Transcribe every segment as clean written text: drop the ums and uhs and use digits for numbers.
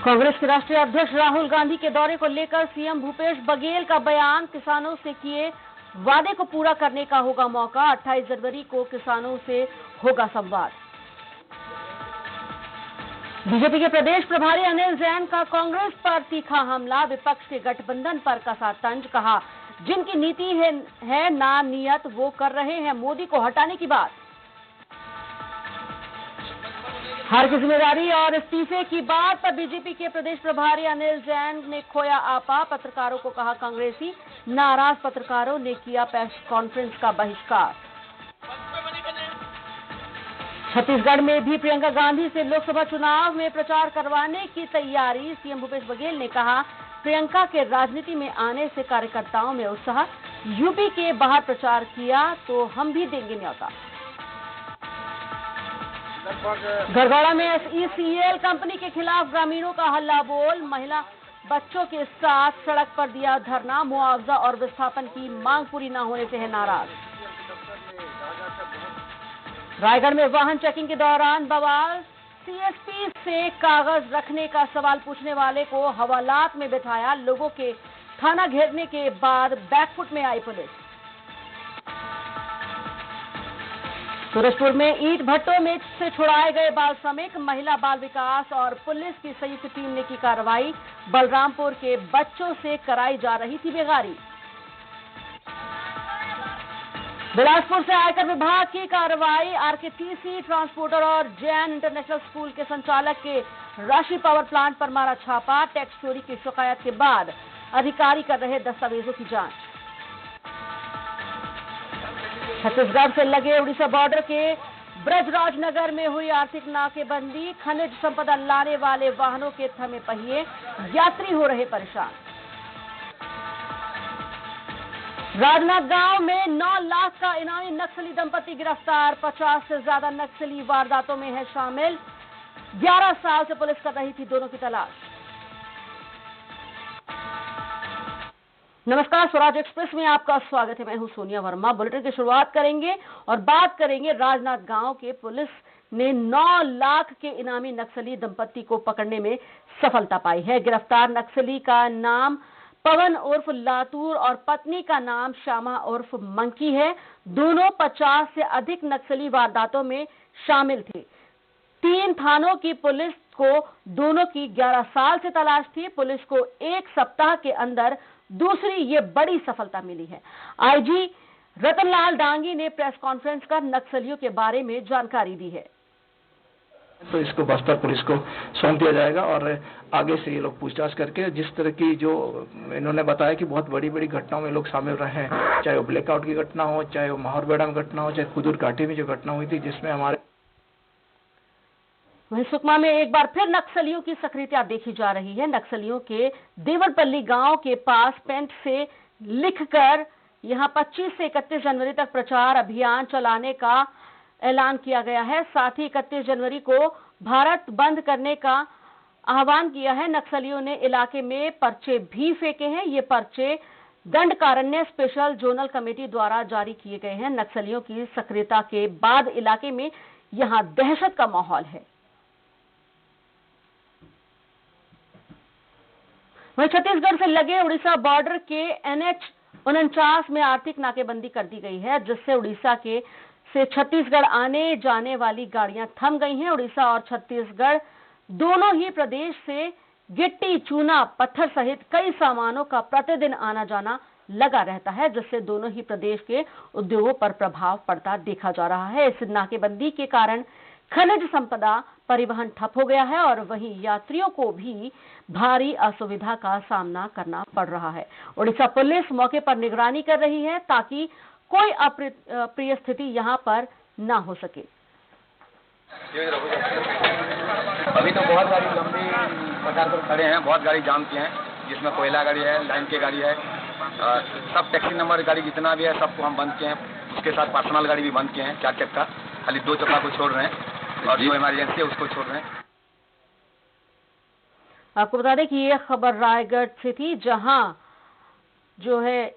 कांग्रेस के राष्ट्रीय अध्यक्ष राहुल गांधी के दौरे को लेकर सीएम भूपेश बघेल का बयान। किसानों से किए वादे को पूरा करने का होगा मौका। 28 जनवरी को किसानों से होगा संवाद। बीजेपी के प्रदेश प्रभारी अनिल जैन का कांग्रेस पर तीखा हमला। विपक्ष के गठबंधन पर कसा तंज। कहा, जिनकी नीति है ना नियत वो कर रहे हैं मोदी को हटाने की बात। हार की जिम्मेदारी और इस्तीफे की बात पर बीजेपी के प्रदेश प्रभारी अनिल जैन ने खोया आपा। पत्रकारों को कहा कांग्रेसी। नाराज पत्रकारों ने किया प्रेस कॉन्फ्रेंस का बहिष्कार। छत्तीसगढ़ में भी प्रियंका गांधी से लोकसभा चुनाव में प्रचार करवाने की तैयारी। सीएम भूपेश बघेल ने कहा, प्रियंका के राजनीति में आने से कार्यकर्ताओं में उत्साह। यूपी के बाहर प्रचार किया तो हम भी देंगे न्यौता। गरगौड़ा में एसईसीएल कंपनी के खिलाफ ग्रामीणों का हल्ला बोल। महिला बच्चों के साथ सड़क पर दिया धरना। मुआवजा और विस्थापन की मांग पूरी न होने से है नाराज। रायगढ़ में वाहन चेकिंग के दौरान बवाल। सीएसपी से कागज रखने का सवाल पूछने वाले को हवालात में बिठाया। लोगों के थाना घेरने के बाद बैकफुट में आई पुलिस। सूरजपुर में ईंट भट्टों में से छुड़ाए गए बाल श्रमिक। महिला बाल विकास और पुलिस की संयुक्त टीम ने की कार्रवाई। बलरामपुर के बच्चों से कराई जा रही थी बेगारी। बिलासपुर से आयकर विभाग की कार्रवाई। आरकेटीसी ट्रांसपोर्टर और जैन इंटरनेशनल स्कूल के संचालक के राशि पावर प्लांट पर मारा छापा। टैक्स चोरी की शिकायत के बाद अधिकारी कर रहे दस्तावेजों की जांच। छत्तीसगढ़ से लगे उड़ीसा बॉर्डर के ब्रजराज नगर में हुई आर्थिक नाकेबंदी। खनिज संपदा लाने वाले वाहनों के थमे पहिए। यात्री हो रहे परेशान। राजनांदगांव में 9 लाख का इनामी नक्सली दंपति गिरफ्तार। 50 से ज्यादा नक्सली वारदातों में है शामिल। 11 साल से पुलिस कर रही थी दोनों की तलाश। नमस्कार, स्वराज एक्सप्रेस में आपका स्वागत है। मैं हूं सोनिया वर्मा। बुलेटिन की शुरुआत करेंगे और बात करेंगे राजनांदगांव के पुलिस ने 9 लाख के इनामी नक्सली दंपति को पकड़ने में सफलता पाई है। गिरफ्तार नक्सली का नाम पवन उर्फ लातूर और पत्नी का नाम श्यामा उर्फ मंकी है। दोनों 50 से अधिक नक्सली वारदातों में शामिल थे। 3 थानों की पुलिस को दोनों की 11 साल से तलाश थी। पुलिस को 1 सप्ताह के अंदर दूसरी ये बड़ी सफलता मिली है। आईजी रतनलाल डांगी ने प्रेस कॉन्फ्रेंस कर नक्सलियों के बारे में जानकारी दी है। तो इसको बस्तर पुलिस को सौंप दिया जाएगा और आगे से ये लोग पूछताछ करके जिस तरह की जो इन्होंने बताया कि बहुत बड़ी बड़ी घटनाओं में लोग शामिल रहे हैं, चाहे वो ब्लैकआउट की घटना हो, चाहे वो माहौरबेड़ा में घटना हो, चाहे खुदूर घाटी में जो घटना हुई थी जिसमें हमारे। वहीं सुकमा में एक बार फिर नक्सलियों की सक्रियता देखी जा रही है। नक्सलियों के देवरपल्ली गांव के पास पेंट से लिखकर यहां 25 से 31 जनवरी तक प्रचार अभियान चलाने का ऐलान किया गया है। साथ ही 31 जनवरी को भारत बंद करने का आह्वान किया है। नक्सलियों ने इलाके में पर्चे भी फेंके हैं। ये पर्चे दंडकारण्य स्पेशल जोनल कमेटी द्वारा जारी किए गए हैं। नक्सलियों की सक्रियता के बाद इलाके में यहां दहशत का माहौल है। वहीं छत्तीसगढ़ से लगे उड़ीसा बॉर्डर के NH 49 में आर्थिक नाकेबंदी कर दी गई है, जिससे उड़ीसा से छत्तीसगढ़ आने जाने वाली गाड़ियां थम गई हैं। उड़ीसा और छत्तीसगढ़ दोनों ही प्रदेश से गिट्टी, चूना, पत्थर सहित कई सामानों का प्रतिदिन आना जाना लगा रहता है, जिससे दोनों ही प्रदेश के उद्योगों पर प्रभाव पड़ता देखा जा रहा है। इस नाकेबंदी के कारण खनिज संपदा परिवहन ठप हो गया है और वहीं यात्रियों को भी भारी असुविधा का सामना करना पड़ रहा है। उड़ीसा पुलिस मौके पर निगरानी कर रही है ताकि कोई अप्रिय स्थिति यहां पर ना हो सके। अभी तो बहुत सारी लंबी कतार पर खड़े हैं, बहुत गाड़ी जाम किए हैं, जिसमें कोयला गाड़ी है, लाइन की गाड़ी है, सब टैक्सी नंबर गाड़ी जितना भी है सबको हम बंद किए हैं। उसके साथ पर्सनल गाड़ी भी बंद किए हैं, 4 चक्का, खाली 2 चक्का को छोड़ रहे हैं और जो इमरजेंसी है उसको छोड़ रहे हैं। आपको बता दें कि ये खबर रायगढ़ से थी, जहां जो है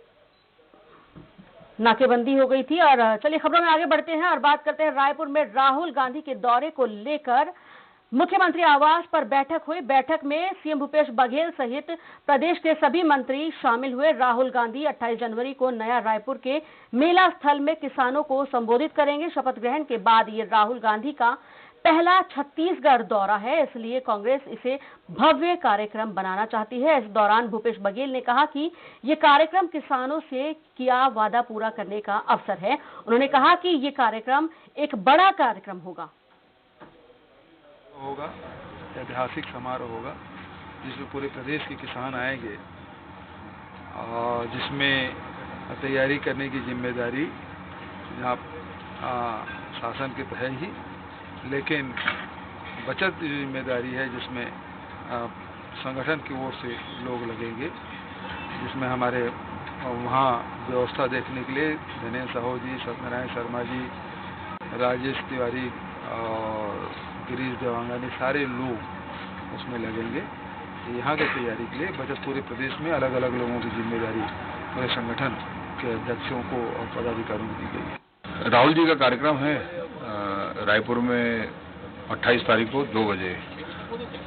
नाकेबंदी हो गई थी। और चलिए खबरों में आगे बढ़ते हैं और बात करते हैं रायपुर में राहुल गांधी के दौरे को लेकर मुख्यमंत्री आवास पर बैठक हुई। बैठक में सीएम भूपेश बघेल सहित प्रदेश के सभी मंत्री शामिल हुए। राहुल गांधी 28 जनवरी को नया रायपुर के मेला स्थल में किसानों को संबोधित करेंगे। शपथ ग्रहण के बाद ये राहुल गांधी का पहला छत्तीसगढ़ दौरा है, इसलिए कांग्रेस इसे भव्य कार्यक्रम बनाना चाहती है। इस दौरान भूपेश बघेल ने कहा कि ये कार्यक्रम किसानों से किया वादा पूरा करने का अवसर है। उन्होंने कहा कि ये कार्यक्रम एक बड़ा कार्यक्रम होगा। ऐतिहासिक समारोह होगा जिसमें पूरे प्रदेश के किसान आएंगे और जिसमें तैयारी करने की जिम्मेदारी जहाँ शासन के तो है ही, लेकिन बचत जिम्मेदारी है जिसमें संगठन की ओर से लोग लगेंगे, जिसमें हमारे वहाँ व्यवस्था देखने के लिए धनेन्द्र साहू जी, सत्यनारायण शर्मा जी, राजेश तिवारी और गिरीश देवांगनी, सारे लोग उसमें लगेंगे। यहाँ की तैयारी के लिए बचत पूरे प्रदेश में अलग अलग लोगों की जिम्मेदारी पूरे संगठन के अध्यक्षों को और पदाधिकारियों को दी गई है। राहुल जी का कार्यक्रम है रायपुर में 28 तारीख को 2 बजे,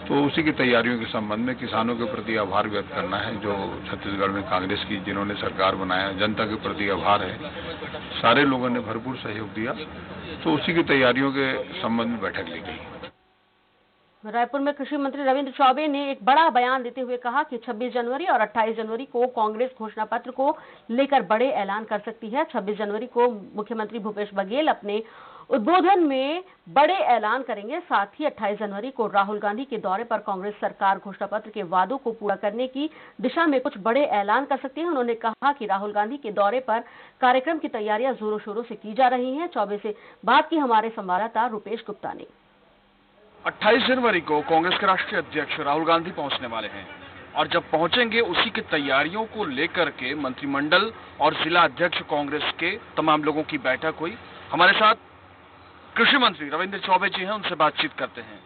तो उसी की तैयारियों के संबंध में किसानों के प्रति आभार व्यक्त करना है जो छत्तीसगढ़ में कांग्रेस की जिन्होंने सरकार बनाया, जनता के प्रति आभार है। सारे लोगों ने भरपूर सहयोग दिया, तो उसी की तैयारियों के संबंध में बैठक ली गई। रायपुर में कृषि मंत्री रविंद्र चौबे ने एक बड़ा बयान देते हुए कहा कि 26 जनवरी और 28 जनवरी को कांग्रेस घोषणा पत्र को लेकर बड़े ऐलान कर सकती है। 26 जनवरी को मुख्यमंत्री भूपेश बघेल अपने उद्बोधन में बड़े ऐलान करेंगे। साथ ही 28 जनवरी को राहुल गांधी के दौरे पर कांग्रेस सरकार घोषणा पत्र के वादों को पूरा करने की दिशा में कुछ बड़े ऐलान कर सकती है। उन्होंने कहा कि राहुल गांधी के दौरे पर कार्यक्रम की तैयारियां जोरों शोरों से की जा रही हैं। 24 से बात की हमारे संवाददाता रुपेश गुप्ता ने। 28 जनवरी को कांग्रेस के राष्ट्रीय अध्यक्ष राहुल गांधी पहुंचने वाले हैं और जब पहुंचेंगे उसी की तैयारियों को लेकर के मंत्रिमंडल और जिला अध्यक्ष कांग्रेस के तमाम लोगों की बैठक हुई। हमारे साथ कृषि मंत्री रविंद्र चौबे जी हैं, उनसे बातचीत करते हैं।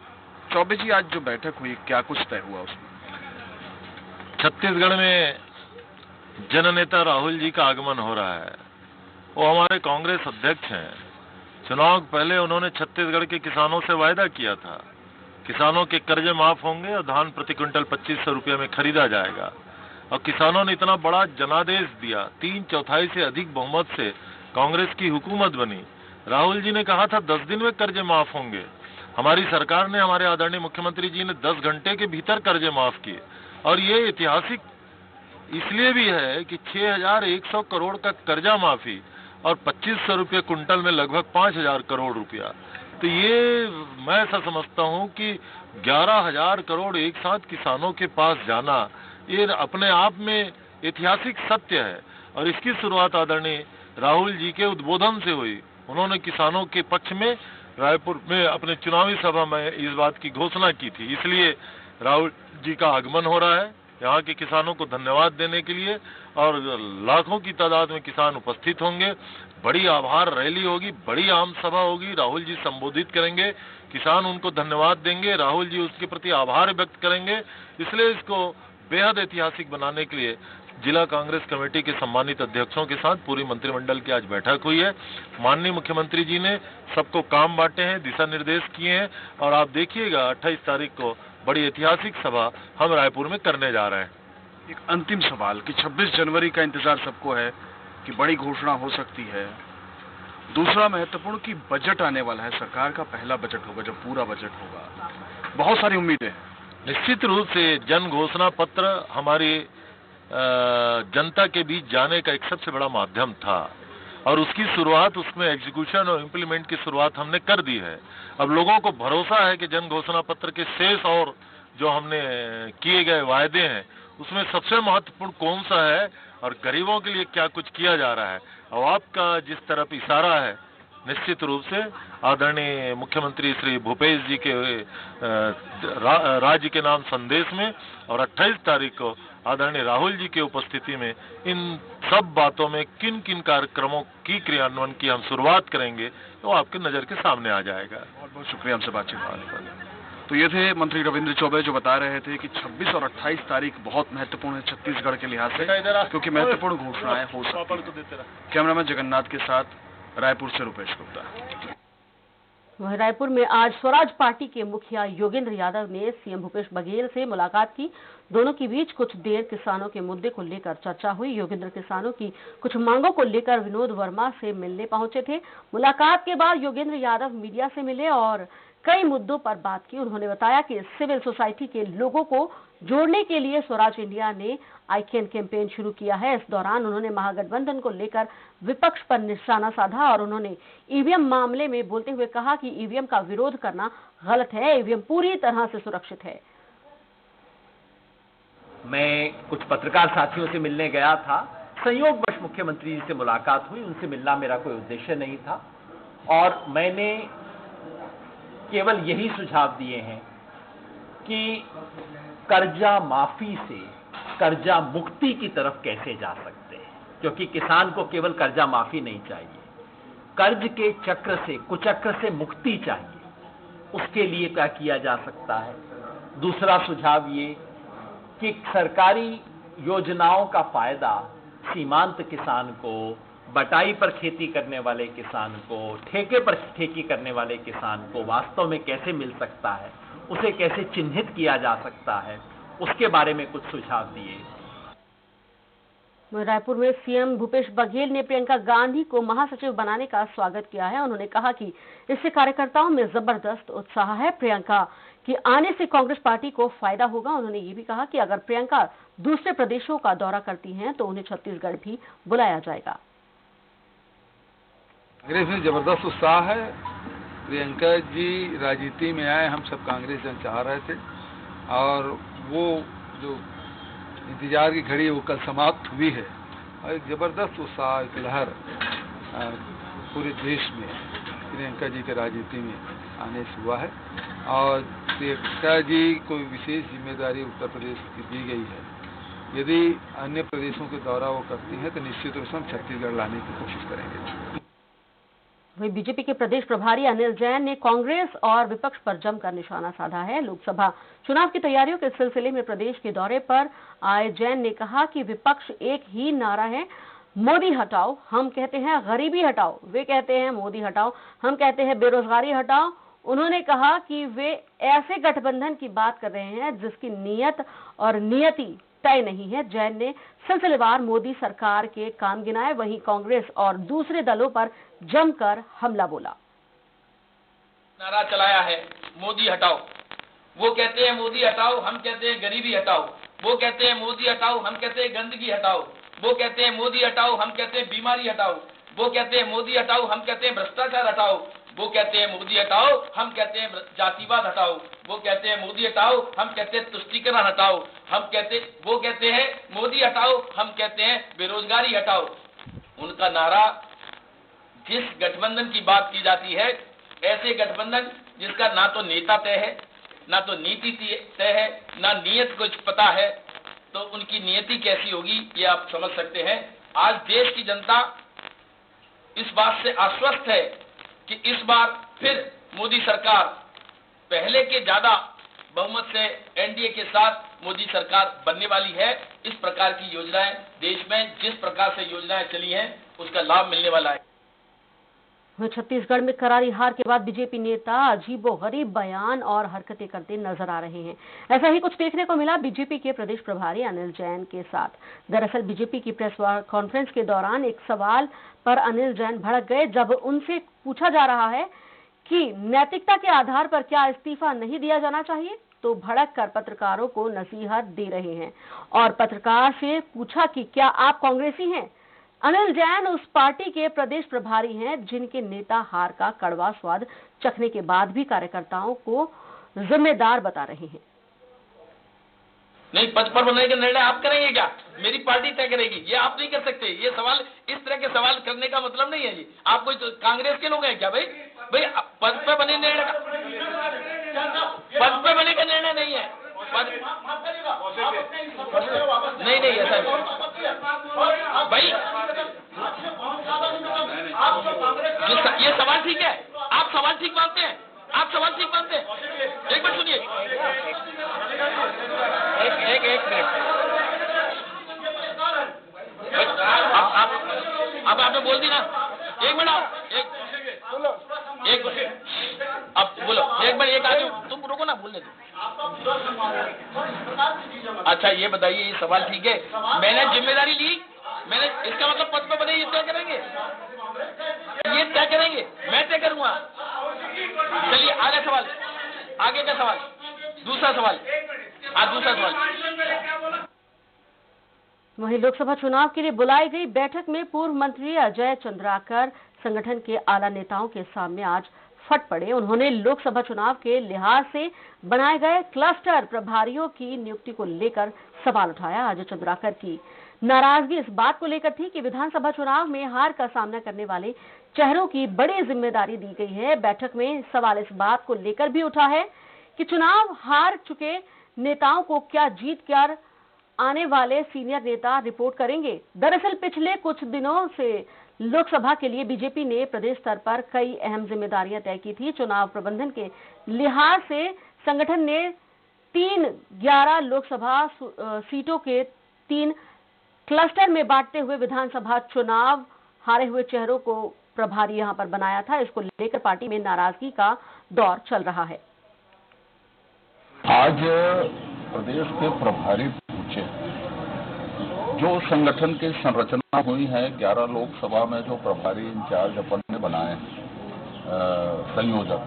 चौबे जी, आज जो बैठक हुई क्या कुछ तय हुआ उसमें? छत्तीसगढ़ में जननेता राहुल जी का आगमन हो रहा है। वो हमारे कांग्रेस अध्यक्ष हैं। चुनाव पहले उन्होंने छत्तीसगढ़ के किसानों से वायदा किया था, किसानों के कर्जे माफ होंगे और धान प्रति क्विंटल 2500 रुपये में खरीदा जाएगा। और किसानों ने इतना बड़ा जनादेश दिया, 3/4 से अधिक बहुमत से कांग्रेस की हुकूमत बनी। राहुल जी ने कहा था 10 दिन में कर्जे माफ होंगे। हमारी सरकार ने, हमारे आदरणीय मुख्यमंत्री जी ने 10 घंटे के भीतर कर्जे माफ किए। और ये ऐतिहासिक इसलिए भी है कि 6100 करोड़ का कर्जा माफी और 2500 रुपये कुंटल में लगभग 5000 करोड़ रुपया। तो ये मैं ऐसा समझता हूं कि 11000 करोड़ एक साथ किसानों के पास जाना, ये अपने आप में ऐतिहासिक सत्य है। और इसकी शुरुआत आदरणीय राहुल जी के उद्बोधन से हुई। उन्होंने किसानों के पक्ष में रायपुर में अपने चुनावी सभा में इस बात की घोषणा की थी। इसलिए राहुल जी का आगमन हो रहा है यहाँ के किसानों को धन्यवाद देने के लिए, और लाखों की तादाद में किसान उपस्थित होंगे। बड़ी आभार रैली होगी, बड़ी आम सभा होगी, राहुल जी संबोधित करेंगे, किसान उनको धन्यवाद देंगे, राहुल जी उसके प्रति आभार व्यक्त करेंगे। इसलिए इसको बेहद ऐतिहासिक बनाने के लिए जिला कांग्रेस कमेटी के सम्मानित अध्यक्षों के साथ पूरी मंत्रिमंडल की आज बैठक हुई है। माननीय मुख्यमंत्री जी ने सबको काम बांटे हैं, दिशा निर्देश किए हैं, और आप देखिएगा 28 तारीख को बड़ी ऐतिहासिक सभा हम रायपुर में करने जा रहे हैं। एक अंतिम सवाल कि 26 जनवरी का इंतजार सबको है कि बड़ी घोषणा हो सकती है। दूसरा महत्वपूर्ण कि बजट आने वाला है, सरकार का पहला बजट होगा, जब पूरा बजट होगा, बहुत सारी उम्मीदें। निश्चित रूप से जन घोषणा पत्र हमारी जनता के बीच जाने का एक सबसे बड़ा माध्यम था, और उसकी शुरुआत, उसमें एग्जीक्यूशन और इम्प्लीमेंट की शुरुआत हमने कर दी है। अब लोगों को भरोसा है कि जन घोषणा पत्र के शेष और जो हमने किए गए वायदे हैं उसमें सबसे महत्वपूर्ण कौन सा है और गरीबों के लिए क्या कुछ किया जा रहा है। और आपका जिस तरफ इशारा है, निश्चित रूप से आदरणीय मुख्यमंत्री श्री भूपेश जी के राज्य के नाम संदेश में और 28 तारीख को आदरणीय राहुल जी की उपस्थिति में इन सब बातों में किन किन कार्यक्रमों की क्रियान्वयन की हम शुरुआत करेंगे तो आपके नजर के सामने आ जाएगा। बहुत बहुत शुक्रिया हमसे बातचीत करने के लिए। तो ये थे मंत्री रविंद्र चौबे जो बता रहे थे कि 26 और 28 तारीख बहुत महत्वपूर्ण है छत्तीसगढ़ के लिहाज से, क्योंकि महत्वपूर्ण घोषणाएं हो सकती हैं। कैमरामैन जगन्नाथ के साथ रायपुर से रुपेश गुप्ता। वहीं रायपुर में आज स्वराज पार्टी के मुखिया योगेंद्र यादव ने सीएम भूपेश बघेल से मुलाकात की। दोनों के बीच कुछ देर किसानों के मुद्दे को लेकर चर्चा हुई। योगेंद्र किसानों की कुछ मांगों को लेकर विनोद वर्मा से मिलने पहुंचे थे। मुलाकात के बाद योगेंद्र यादव मीडिया से मिले और कई मुद्दों पर बात की। उन्होंने बताया कि सिविल सोसाइटी के लोगों को जोड़ने के लिए स्वराज इंडिया ने आई कैन कैंपेन शुरू किया है। इस दौरान उन्होंने महागठबंधन को लेकर विपक्ष पर निशाना साधा और उन्होंने ईवीएम मामले में बोलते हुए कहा कि ईवीएम का विरोध करना गलत है, ईवीएम पूरी तरह से सुरक्षित है। मैं कुछ पत्रकार साथियों से मिलने गया था। संयोगवश मुख्यमंत्री जी से मुलाकात हुई। उनसे मिलना मेरा कोई उद्देश्य नहीं था और मैंने केवल यही सुझाव दिए हैं कि कर्जा माफी से कर्जा मुक्ति की तरफ कैसे जा सकते हैं, क्योंकि किसान को केवल कर्जा माफी नहीं चाहिए, कर्ज के चक्र से कुचक्र से मुक्ति चाहिए। उसके लिए क्या किया जा सकता है। दूसरा सुझाव ये कि सरकारी योजनाओं का फायदा सीमांत किसान को, बटाई पर खेती करने वाले किसान को, ठेके पर खेती करने वाले किसान को वास्तव में कैसे मिल सकता है, उसे कैसे चिन्हित किया जा सकता है, उसके बारे में कुछ सुझाव दिए। रायपुर में सीएम भूपेश बघेल ने प्रियंका गांधी को महासचिव बनाने का स्वागत किया है। उन्होंने कहा कि इससे कार्यकर्ताओं में जबरदस्त उत्साह है। प्रियंका के आने से कांग्रेस पार्टी को फायदा होगा। उन्होंने ये भी कहा कि अगर प्रियंका दूसरे प्रदेशों का दौरा करती हैं तो उन्हें छत्तीसगढ़ भी बुलाया जाएगा। कांग्रेस में जबरदस्त उत्साह है। प्रियंका जी राजनीति में आए, हम सब कांग्रेस जन चाह रहे थे और वो जो इंतजार की घड़ी वो कल समाप्त हुई है और एक जबरदस्त उत्साह, एक लहर पूरे देश में प्रियंका जी के राजनीति में आने से हुआ है और प्रियंका जी को विशेष जिम्मेदारी उत्तर प्रदेश की दी गई है। यदि अन्य प्रदेशों के दौरा वो करती है तो निश्चित रूप से हम छत्तीसगढ़ लाने की कोशिश करेंगे। वहीं बीजेपी के प्रदेश प्रभारी अनिल जैन ने कांग्रेस और विपक्ष पर जमकर निशाना साधा है। लोकसभा चुनाव की तैयारियों के सिलसिले में प्रदेश के दौरे पर आए जैन ने कहा कि विपक्ष एक ही नारा है, मोदी हटाओ। हम कहते हैं गरीबी हटाओ, वे कहते हैं मोदी हटाओ। हम कहते हैं बेरोजगारी हटाओ। उन्होंने कहा कि वे ऐसे गठबंधन की बात कर रहे हैं जिसकी नीयत और नियति तय नहीं है। जैन ने सिलसिलेवार मोदी सरकार के काम गिनाए। वहीं कांग्रेस और दूसरे दलों पर जमकर हमला बोला। नारा चलाया है मोदी हटाओ। वो कहते हैं मोदी हटाओ, हम कहते हैं गरीबी हटाओ। वो कहते हैं मोदी हटाओ, हम कहते हैं गंदगी हटाओ। वो कहते हैं मोदी हटाओ, हम कहते हैं बीमारी हटाओ। वो कहते हैं मोदी हटाओ, हम कहते हैं भ्रष्टाचार हटाओ। वो कहते हैं मोदी हटाओ, हम कहते हैं जातिवाद हटाओ। वो कहते हैं मोदी हटाओ, हम कहते हैं तुष्टीकरण हटाओ। वो कहते हैं मोदी हटाओ, हम कहते हैं बेरोजगारी हटाओ। उनका नारा, जिस गठबंधन की बात की जाती है, ऐसे गठबंधन जिसका ना तो नेता तय है, ना तो नीति तय है, ना नियत कुछ पता है, तो उनकी नियति कैसी होगी ये आप समझ सकते हैं। आज देश की जनता इस बात से आश्वस्त है कि इस बार फिर मोदी सरकार पहले के ज्यादा बहुमत से एनडीए के साथ मोदी सरकार बनने वाली है। इस प्रकार की योजनाएं देश में जिस प्रकार से योजनाएं चली हैं उसका लाभ मिलने वाला है। छत्तीसगढ़ में करारी हार के बाद बीजेपी नेता अजीबोगरीब बयान और हरकतें करते नजर आ रहे हैं। ऐसा ही कुछ देखने को मिला बीजेपी के प्रदेश प्रभारी अनिल जैन के साथ। दरअसल बीजेपी की प्रेस कॉन्फ्रेंस के दौरान एक सवाल पर अनिल जैन भड़क गए। जब उनसे पूछा जा रहा है कि नैतिकता के आधार पर क्या इस्तीफा नहीं दिया जाना चाहिए, तो भड़क कर पत्रकारों को नसीहत दे रहे हैं और पत्रकार से पूछा कि क्या आप कांग्रेसी हैं। अनिल जैन उस पार्टी के प्रदेश प्रभारी हैं जिनके नेता हार का कड़वा स्वाद चखने के बाद भी कार्यकर्ताओं को जिम्मेदार बता रहे हैं। नहीं, पद पर बनने का निर्णय आप करेंगे क्या? मेरी पार्टी तय करेगी, ये आप नहीं कर सकते। ये सवाल, इस तरह के सवाल करने का मतलब नहीं है जी। आप कोई तो कांग्रेस के लोग हैं क्या भाई? पद पे बने निर्णय का, पद पे बने का निर्णय नहीं है। नहीं ऐसा भाई, ये सवाल ठीक है, आप सवाल ठीक मानते हैं, आप सवाल ठीक मानते हैं। एक मिनट सुनिए, एक अब आपने बोल दी ना। एक मिनट, एक अच्छा ये बताइए, ये सवाल ठीक है? मैंने जिम्मेदारी ली, मैंने, इसका मतलब पद पर बताइए तय करेंगे, ये तय करेंगे, मैं तय करूंगा। चलिए आगे सवाल, आगे का सवाल, दूसरा सवाल, दूसरा सवाल। वहीं लोकसभा चुनाव के लिए बुलाई गई बैठक में पूर्व मंत्री अजय चंद्राकर संगठन के आला नेताओं के सामने आज फट पड़े। उन्होंने लोकसभा चुनाव के लिहाज से बनाए गए क्लस्टर प्रभारियों की नियुक्ति को लेकर सवाल उठाया। अजय चंद्राकर की नाराजगी इस बात को लेकर थी कि विधानसभा चुनाव में हार का सामना करने वाले चेहरों की बड़ी जिम्मेदारी दी गई है। बैठक में सवाल इस बात को लेकर भी उठा है कि चुनाव हार चुके नेताओं को क्या जीत कर आने वाले सीनियर नेता रिपोर्ट करेंगे। दरअसल पिछले कुछ दिनों से लोकसभा के लिए बीजेपी ने प्रदेश स्तर पर कई अहम जिम्मेदारियां तय की थी। चुनाव प्रबंधन के लिहाज से संगठन ने 11 लोकसभा सीटों के 3 क्लस्टर में बांटते हुए विधानसभा चुनाव हारे हुए चेहरों को प्रभारी यहां पर बनाया था। इसको लेकर पार्टी में नाराजगी का दौर चल रहा है। आज प्रदेश के प्रभारी पूछे, जो संगठन की संरचना हुई है 11 लोकसभा में जो प्रभारी इंचार्ज अपन ने बनाए संयोजक,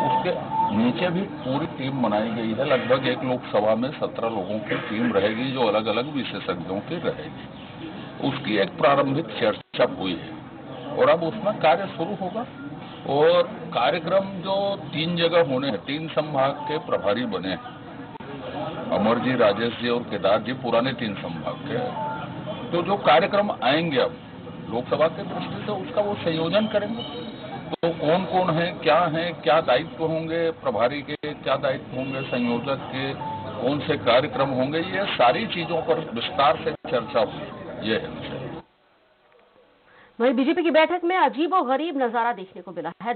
उसके नीचे भी पूरी टीम बनाई गई है। लगभग एक लोकसभा में 17 लोगों की टीम रहेगी जो अलग अलग विशेषज्ञों की रहेगी। उसकी एक प्रारंभिक चर्चा हुई है और अब उसमें कार्य शुरू होगा। और कार्यक्रम जो 3 जगह होने हैं, 3 संभाग के प्रभारी बने हैं, अमर जी, राजेश जी और केदार जी पुराने 3 संभाग के। तो जो कार्यक्रम आएंगे अब लोकसभा के दृष्टि से उसका वो संयोजन करेंगे। तो कौन कौन है, क्या दायित्व होंगे प्रभारी के, क्या दायित्व होंगे संयोजक के, कौन से कार्यक्रम होंगे, ये सारी चीजों पर विस्तार से चर्चा हुई। ये है। वहीं बीजेपी की बैठक में अजीबोगरीब नजारा देखने को मिला है।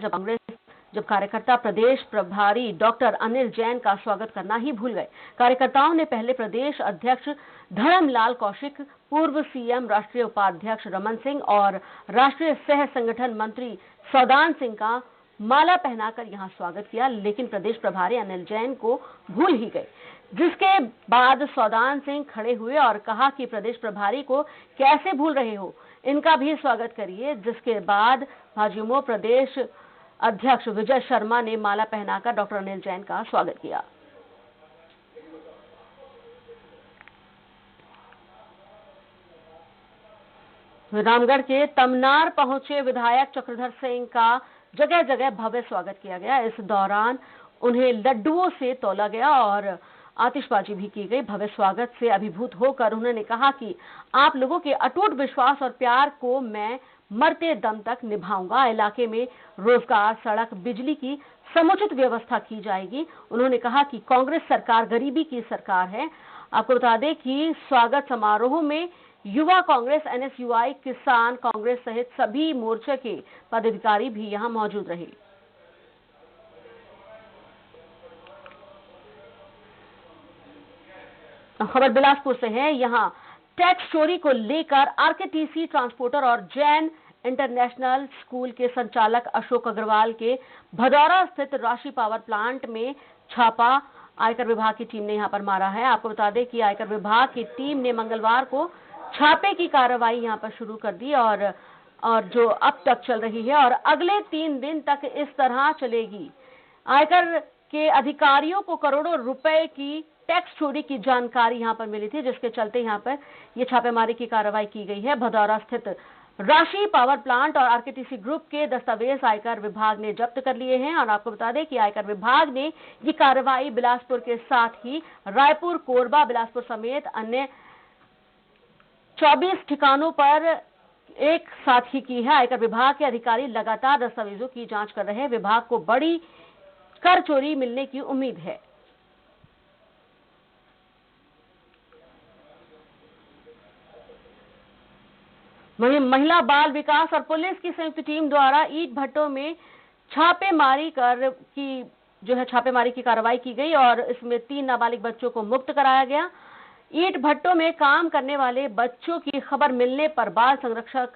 जब कार्यकर्ता प्रदेश प्रभारी डॉक्टर अनिल जैन का स्वागत करना ही भूल गए। कार्यकर्ताओं ने पहले प्रदेश अध्यक्ष धर्मलाल कौशिक, पूर्व सीएम राष्ट्रीय उपाध्यक्ष रमन सिंह और राष्ट्रीय सह संगठन मंत्री सौदान सिंह का माला पहनाकर यहां स्वागत किया, लेकिन प्रदेश प्रभारी अनिल जैन को भूल ही गए। जिसके बाद सौदान सिंह खड़े हुए और कहा कि प्रदेश प्रभारी को कैसे भूल रहे हो, इनका भी स्वागत करिए। जिसके बाद भाजयुमो प्रदेश अध्यक्ष विजय शर्मा ने माला पहनाकर डॉक्टर अनिल जैन का स्वागत किया। रामगढ़ के तमनार पहुंचे विधायक चक्रधर सिंह का जगह जगह भव्य स्वागत किया गया। इस दौरान उन्हें लड्डुओं से तौला गया और आतिशबाजी भी की गई। भव्य स्वागत से अभिभूत होकर उन्होंने कहा कि आप लोगों के अटूट विश्वास और प्यार को मैं मरते दम तक निभाऊंगा। इलाके में रोजगार, सड़क, बिजली की समुचित व्यवस्था की जाएगी। उन्होंने कहा कि कांग्रेस सरकार गरीबी की सरकार है। आपको बता दें कि स्वागत समारोह में युवा कांग्रेस, NSUI, किसान कांग्रेस सहित सभी मोर्चे के पदाधिकारी भी यहां मौजूद रहे। खबर बिलासपुर से है। यहां टैक्स चोरी को लेकर RKTC ट्रांसपोर्टर और जैन इंटरनेशनल स्कूल के संचालक अशोक अग्रवाल के भदौरा स्थित राशि पावर प्लांट में छापा आयकर विभाग की टीम ने यहां पर मारा है। आपको बता दें कि आयकर विभाग की टीम ने मंगलवार को छापे की कार्रवाई यहां पर शुरू कर दी और जो अब तक चल रही है और अगले 3 दिन तक इस तरह चलेगी। आयकर के अधिकारियों को करोड़ों रुपए की टैक्स चोरी की जानकारी यहां पर मिली थी, जिसके चलते यहां पर यह छापेमारी की कार्रवाई की गई है। भदौरा स्थित राशि पावर प्लांट और RKTC ग्रुप के दस्तावेज आयकर विभाग ने जब्त कर लिए हैं और आपको बता दें कि आयकर विभाग ने ये कार्रवाई बिलासपुर के साथ ही रायपुर, कोरबा, बिलासपुर समेत अन्य 24 ठिकानों पर एक साथ ही की है। आयकर विभाग के अधिकारी लगातार दस्तावेजों की जांच कर रहे हैं। विभाग को बड़ी कर चोरी मिलने की उम्मीद है। वहीं महिला बाल विकास और पुलिस की संयुक्त टीम द्वारा ईंट भट्टों में छापेमारी की कार्रवाई की गई और इसमें 3 नाबालिग बच्चों को मुक्त कराया गया। ईंट भट्टों में काम करने वाले बच्चों की खबर मिलने पर बाल संरक्षक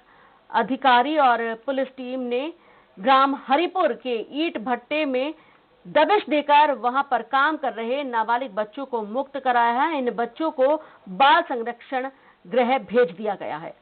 अधिकारी और पुलिस टीम ने ग्राम हरिपुर के ईंट भट्टे में दबिश देकर वहां पर काम कर रहे नाबालिग बच्चों को मुक्त कराया है। इन बच्चों को बाल संरक्षण गृह भेज दिया गया है।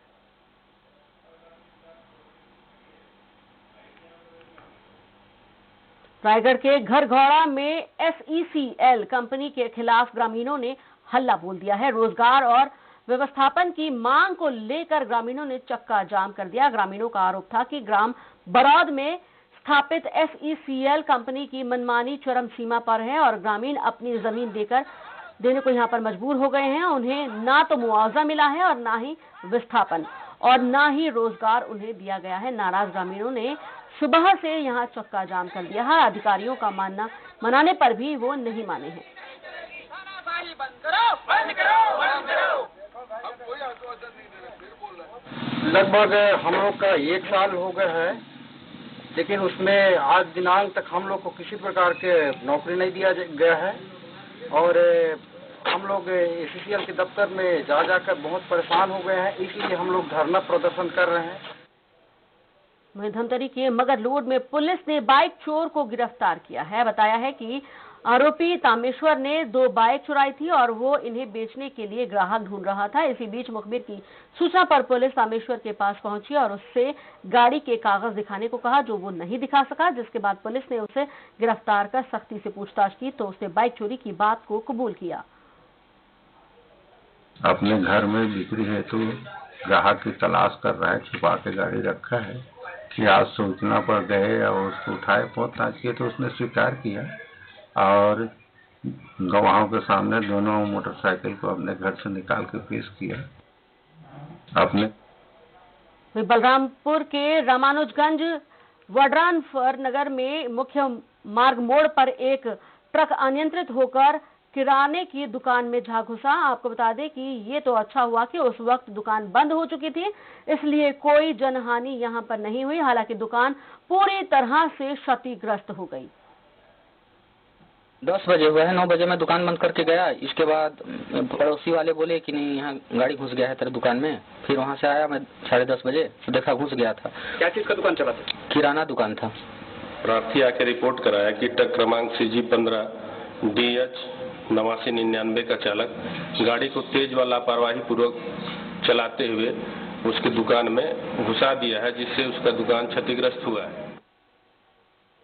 रायगढ़ के घरघौड़ा में SECL कंपनी के खिलाफ ग्रामीणों ने हल्ला बोल दिया है। रोजगार और व्यवस्थापन की मांग को लेकर ग्रामीणों ने चक्का जाम कर दिया। ग्रामीणों का आरोप था कि ग्राम बरौद में स्थापित SECL कंपनी की मनमानी चरम सीमा पर है और ग्रामीण अपनी जमीन देने को यहां पर मजबूर हो गए हैं। उन्हें ना तो मुआवजा मिला है और ना ही विस्थापन और ना ही रोजगार उन्हें दिया गया है। नाराज ग्रामीणों ने सुबह से यहां चक्का जाम कर दिया है। अधिकारियों का मनाने पर भी वो नहीं माने हैं। लगभग हम लोग का 1 साल हो गया है, लेकिन उसमें आज दिनांक तक हम लोग को किसी प्रकार के नौकरी नहीं दिया गया है और हम लोग SECL के दफ्तर में जाकर बहुत परेशान हो गए हैं। इसलिए हम लोग धरना प्रदर्शन कर रहे हैं। धमतरी के मगरलोड में पुलिस ने बाइक चोर को गिरफ्तार किया है। बताया है कि आरोपी तामेश्वर ने 2 बाइक चुराई थी और वो इन्हें बेचने के लिए ग्राहक ढूंढ रहा था। इसी बीच मुखबिर की सूचना पर पुलिस तामेश्वर के पास पहुंची और उससे गाड़ी के कागज दिखाने को कहा, जो वो नहीं दिखा सका। जिसके बाद पुलिस ने उसे गिरफ्तार कर सख्ती से पूछताछ की तो उसने बाइक चोरी की बात को कबूल किया। अपने घर में बिक्री है तो ग्राहक की तलाश कर रहा है, छुपा के गाड़ी रखा है कि आज सूचना पर गए और उसको उठाए, पूछताछ किए तो उसने स्वीकार किया और गवाहों के सामने दोनों मोटरसाइकिल को अपने घर से निकाल के पेश किया। अपने बलरामपुर के रामानुजगंज वडरानफर नगर में मुख्य मार्ग मोड़ पर एक ट्रक अनियंत्रित होकर किराने की दुकान में जा घुसा। आपको बता दें कि ये तो अच्छा हुआ कि उस वक्त दुकान बंद हो चुकी थी, इसलिए कोई जनहानि यहां पर नहीं हुई। हालांकि दुकान पूरी तरह से क्षतिग्रस्त हो गई। 10 बजे हुआ है, 9 बजे मैं दुकान बंद करके गया। इसके बाद पड़ोसी वाले बोले कि नहीं यहाँ गाड़ी घुस गया है तेरे दुकान में। फिर वहाँ से आया मैं 10:30 बजे, देखा घुस गया था। क्या चीज का दुकान चला था? किराना दुकान था। प्रार्थी आके रिपोर्ट कराया कि ट्रक क्रमांक CG 15 DH 8999 का चालक गाड़ी को तेज व लापरवाही पूर्वक चलाते हुए उसकी दुकान में घुसा दिया है, जिससे उसका दुकान क्षतिग्रस्त हुआ है।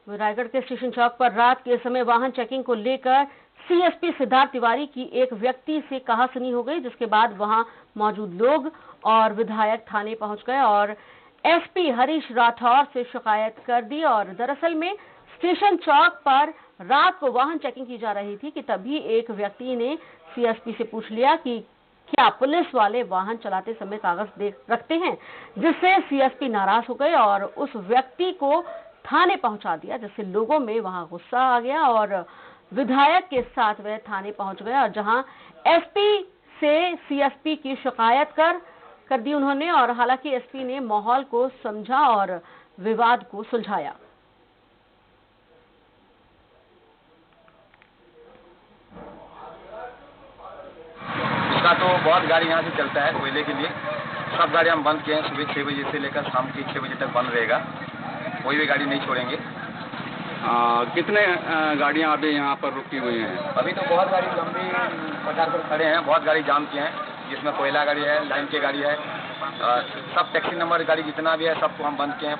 रायगढ़ के स्टेशन चौक पर रात के समय वाहन चेकिंग को लेकर CSP सिद्धार्थ तिवारी की एक व्यक्ति से कहासुनी हो गई, जिसके बाद वहां मौजूद लोग और विधायक थाने पहुंच गए और SP हरीश राठौर से शिकायत कर दी। और दरअसल में स्टेशन चौक पर रात को वाहन चेकिंग की जा रही थी कि तभी एक व्यक्ति ने CSP से पूछ लिया कि क्या पुलिस वाले वाहन चलाते समय कागज रखते हैं, जिससे CSP नाराज हो गए और उस व्यक्ति को थाने पहुंचा दिया, जिससे लोगों में वहां गुस्सा आ गया और विधायक के साथ वह थाने पहुंच गए और जहां SP से CSP की शिकायत कर दी उन्होंने। और हालांकि SP ने माहौल को समझा और विवाद को सुलझाया। इसका तो बहुत गाड़ी यहाँ से चलता है कोयले के लिए। सब गाड़ी हम बंद किए हैं, सुबह 6 बजे से लेकर शाम के 6 बजे तक बंद रहेगा। कोई भी गाड़ी नहीं छोड़ेंगे। कितने गाड़ियाँ अभी यहाँ पर रुकी हुई हैं? अभी तो बहुत गाड़ी लंबी कतार पर खड़े हैं, बहुत गाड़ी जाम किए हैं, जिसमें कोयला गाड़ी है, लाइन की गाड़ी है, सब टैक्सी नंबर गाड़ी जितना भी है सबको हम बंद किए हैं।